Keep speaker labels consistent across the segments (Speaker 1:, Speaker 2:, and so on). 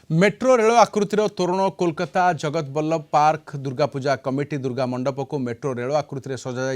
Speaker 1: Metro rail आकृतिर तोरण कोलकाता जगत Vallabh park Durga Puja committee Durga मंडप को मेट्रो रेल आकृतिर सजा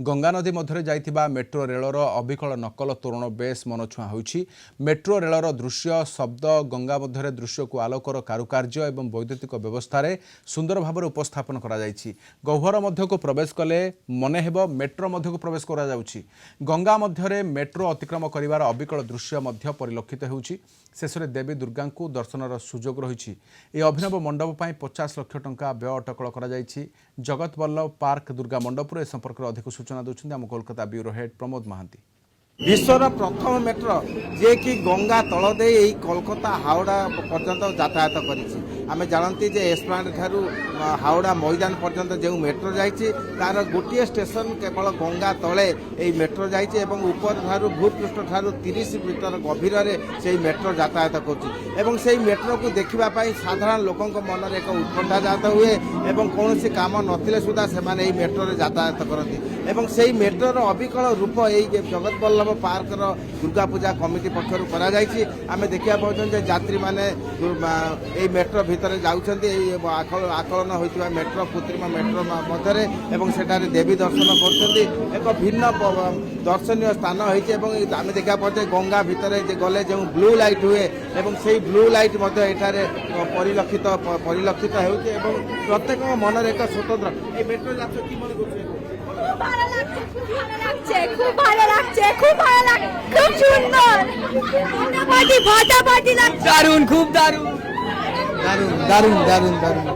Speaker 1: गंगा नदी मध्य जाइथिबा मेट्रो रेलर अविकल नकल तोरण बेस मनछुआ होइछि। मेट्रो रेलर दृश्य शब्द गंगा मध्य दृश्य को आलोकर कारुकार्य एवं वैद्युतिक व्यवस्था सुंदर भाव उपस्थापन करा जाइछि। गह्वर मध्य को प्रवेश कले मने हेबो मेट्रो मध्य को प्रवेश करा जाउछि। गंगा मध्य मेट्रो अतिक्रम करिवार अविकल दृश्य मध्य परिलक्षित होउछि। शेष में देवी दुर्गा को दर्शनर सुजोग रही। अभिनव मंडप पर 50 लाख टंका व्यय अटकल कर जगत वल्लभ पार्क दुर्गा मंडप ए संपर्क में अधिक सूचना देते आम कोलकाता ब्यूरो हेड प्रमोद महांती।
Speaker 2: विश्वर प्रथम मेट्रो जे कि गंगा तल दे कोलकाता हावड़ा पर्यंत यातायात करें जानती जे एस्प्लानेड ठारू हावड़ा मैदान पर्यंत जो मेट्रो जाइए तार गोटे स्टेशन केवल गंगा तले यही मेट्रो जाइए ऊपर ठारू भूपृष्ठ ठारू 30 मीटर गभीर से मेट्रो यातायात कर मेट्रो को देखापी साधारण लोकों मन में एक उत्कंठा जात हुए कौन काम नथिले सुधा से मेट्रो यातायात करती से मेट्रोर अविकल रूप यही जगत वल्लभ पार्क दुर्गा पूजा कमिटी पक्षर आम देखा पाते यात्री मैंने मेट्रो भितर जाऊँच आकलन होता मेट्रो कृत्रिम मेट्रो मध्य देवी दर्शन कर एक भिन्न दर्शनीय स्थान होती आम देखा पाते गंगा भितर गले जो ब्लू लाइट हुए से ब्लू लाइट परिलक्षित हो प्रत्येक मन एक स्वतंत्र मेट्रो जाते कि मन कर
Speaker 3: খুব ভালো লাগছে খুব সুন্দর ফাটাফাটি লাগছে
Speaker 4: দারুণ খুব দারুণ
Speaker 2: दारुण दारुण दारुण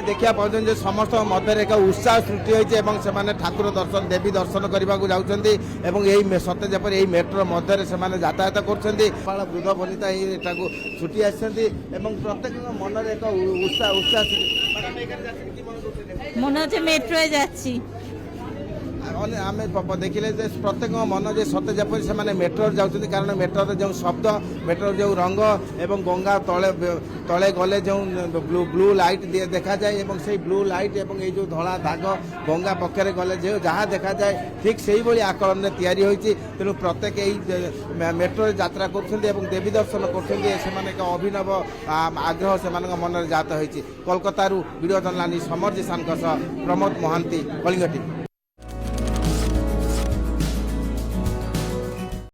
Speaker 2: देखा पाते समस्त मध्य एक उत्साह सृष्टि होती ठाकुर दर्शन देवी दर्शन करने को जाऊँगी यही सत्य जपर यही मेट्रो मध्य से यातायात कर वृद्ध वनिता यहाँ छुट्टी आसती प्रत्येक मन एक उत्साह
Speaker 3: মনে হচ্ছে মেট্রোয় যাচ্ছি।
Speaker 2: आम देखिले प्रत्येक मन जे सत्य जपर से मेट्रो जाऊँच कारण मेट्रोर जो शब्द मेट्रोर जो रंग एवं गंगा तले तले गले जो ब्लू लाइट देखा जाए से ब्लू लाइट एवं ये जो धला दाग गंगा पक्षरे गले जो जहाँ देखा जाए ठीक से ही आकलन में तैयारी होती तेणु प्रत्येक यही मेट्रो यात्रा कर देवी दर्शन कर अभिनव आग्रह से मन में जात होती। कोलकाता वीडियो जर्नलिस्ट समर जिसान प्रमोद महांती कलिंग टीवी।